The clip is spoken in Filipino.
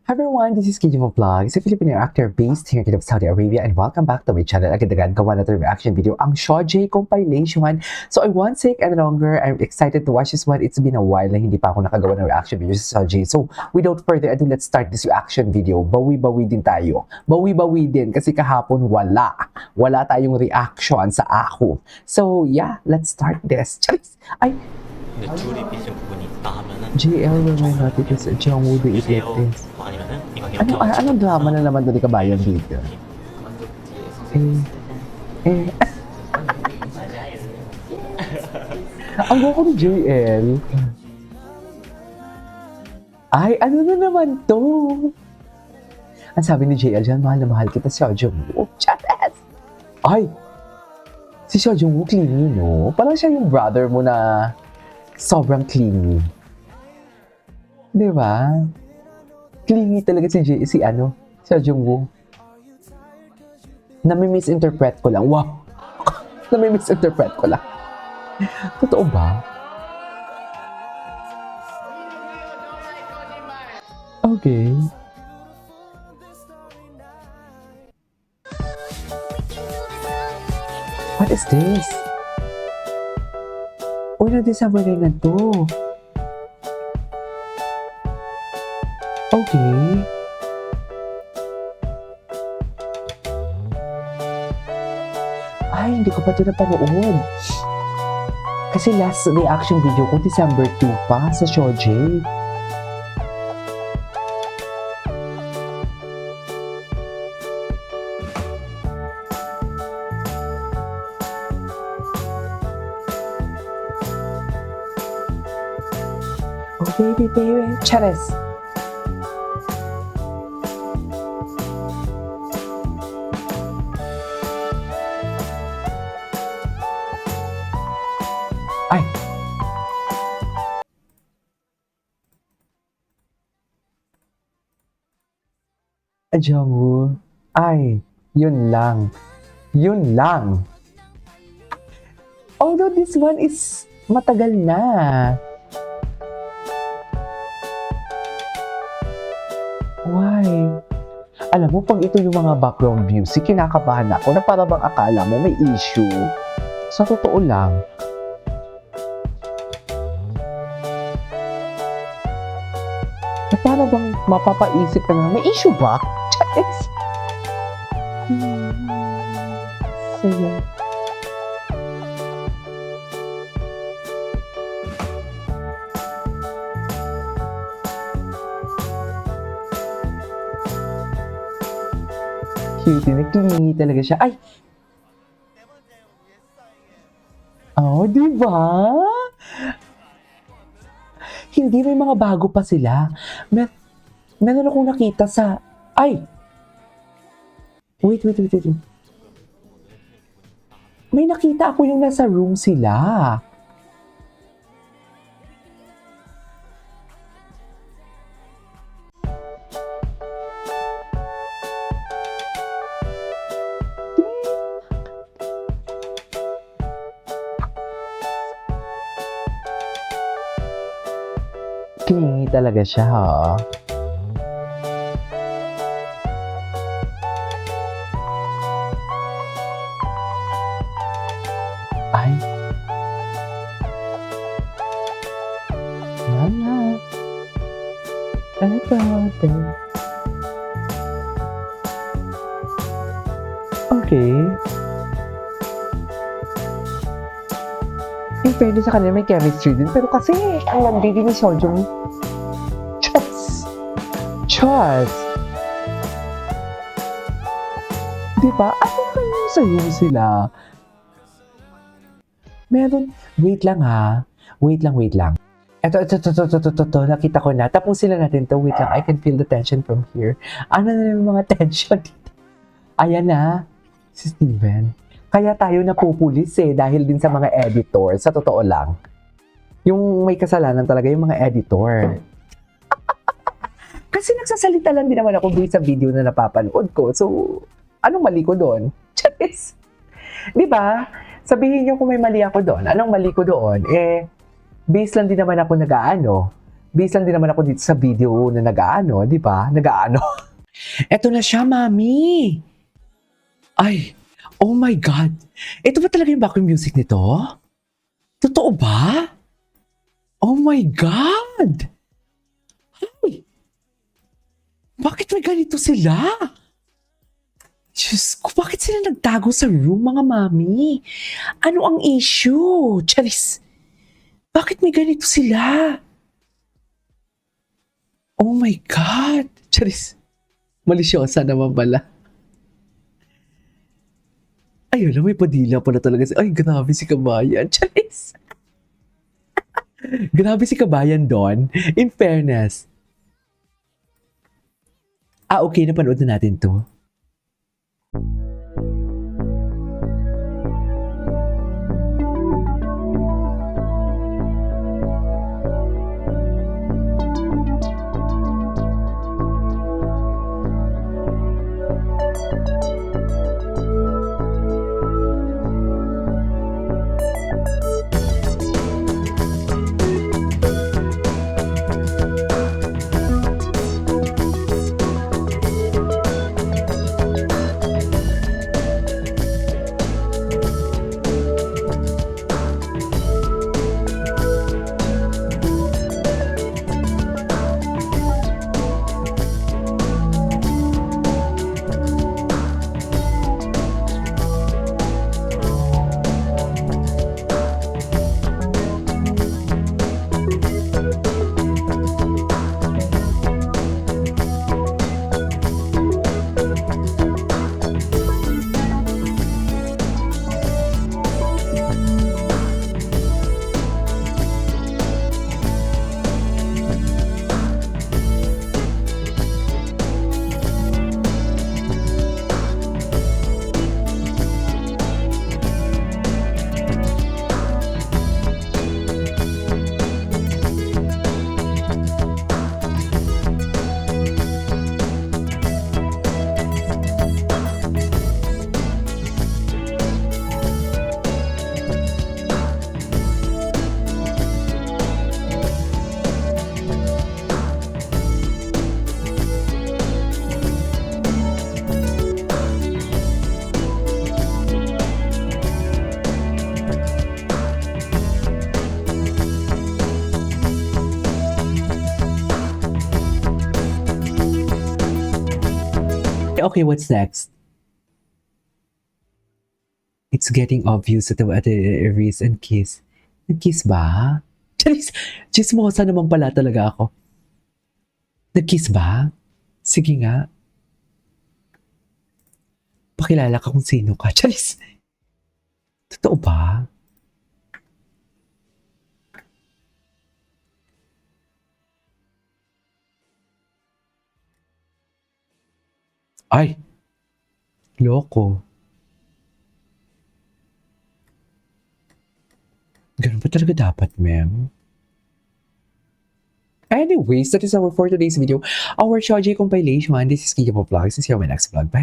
Hi everyone, this is KJ Vlog, a Filipino actor based here in Saudi Arabia, and welcome back to my channel. Agad-agad gawa na ito reaction video, ang Shojay compilation. So I won't take any longer. I'm excited to watch this one. It's been a while na hindi pa ako nakagawa ng reaction video sa Shojay. So without further ado, let's start this reaction video. Bawi-bawi din tayo. Bawi-bawi din kasi kahapon wala. Wala tayong reaction sa ako. So yeah, let's start this. Charis! Ay, 근데 둘이 삐진 부분이 있다 하면은 JL will may not because Jung will be idiot this. 뭐 아니면은 이건 이렇게 Anong drama na naman doon ni Kabayan dito? Ang goko ni JL. Ay, ano na naman to? Ang sabi ni JL dyan, mahal na mahal kita si Jungwoo. Chates! Ay! Si Jungwoo clingy, no? Parang siya yung brother mo na sobrang clingy. Di ba? Clingy talaga si Jungwoo. Nami-misinterpret ko lang. Wow! Nami-misinterpret ko lang. Totoo ba? Okay. What is this? Uy, na-December na to. Okay. Ay, hindi ko pa ito napanood. Kasi last reaction video ko, December 2 pa sa Shojay. Oh, baby, baby. Charis. Ay! Jungwoo. Ay, yun lang. Yun lang. Although this one is matagal na. Why? Alam mo, pag ito yung mga background music, kinakabahan ako na para bang akala mo may issue. Sa totoo lang. Na para bang mapapaisip ka na may issue ba? Charis! Saya. Cutie, nagkilingi talaga siya. Ay! Oh, di ba? Hindi, may mga bago pa sila. Meron akong nakita sa... Ay! Wait. May nakita ako yung nasa room sila. Clingy talaga siya, ha? Ay. Mama. Okay. In fairness sa kanila, may chemistry din. Pero kasi, ang landi din ni Sojong. Chas! Diba? Ano kayo sa room sila? Meron. Wait lang ha. Wait lang. Ito. Nakita ko na. Tapusin lang natin to. Wait lang. I can feel the tension from here. Ano na yung mga tension dito? Ayan na. Si Steven. Kaya tayo napupulis dahil din sa mga editor. Sa totoo lang. Yung may kasalanan talaga yung mga editor. Kasi nagsasalita lang din naman ako sa video na napapanood ko. So, anong mali ko doon? Charis! Di ba? Sabihin niyo kung may mali ako doon. Anong mali ko doon? Base lang din naman ako nag-aano. Based lang din naman ako dito sa video na nag-aano, di ba? Nag-aano. Eto na siya, mami. Ay, oh my God. Ito ba talaga yung background music nito? Totoo ba? Oh my God. Ay, bakit may ganito sila? Diyos ko, bakit sila nagtago sa room, mga mami? Ano ang issue? Charis, bakit may ganito sila? Oh my God! Charis, malisyosa naman pala. Ay, alam, may padila pala talaga. Ay, grabe si Kabayan. Charis! Grabe si Kabayan doon. In fairness. Okay, napanood na natin to. Okay, what's next? It's getting obvious that the Reese and Kiss. Nag-kiss ba? Charis, chismosa naman pala talaga ako. Nag-kiss ba? Sige nga. Pakilala ka kung sino ka. Charis, totoo ba? Ay, loko. Ganun ba talaga dapat, ma'am? Anyways, that is our for today's video. Our Shojay compilation. This is Kija Vlogs. See you on my next vlog. Bye!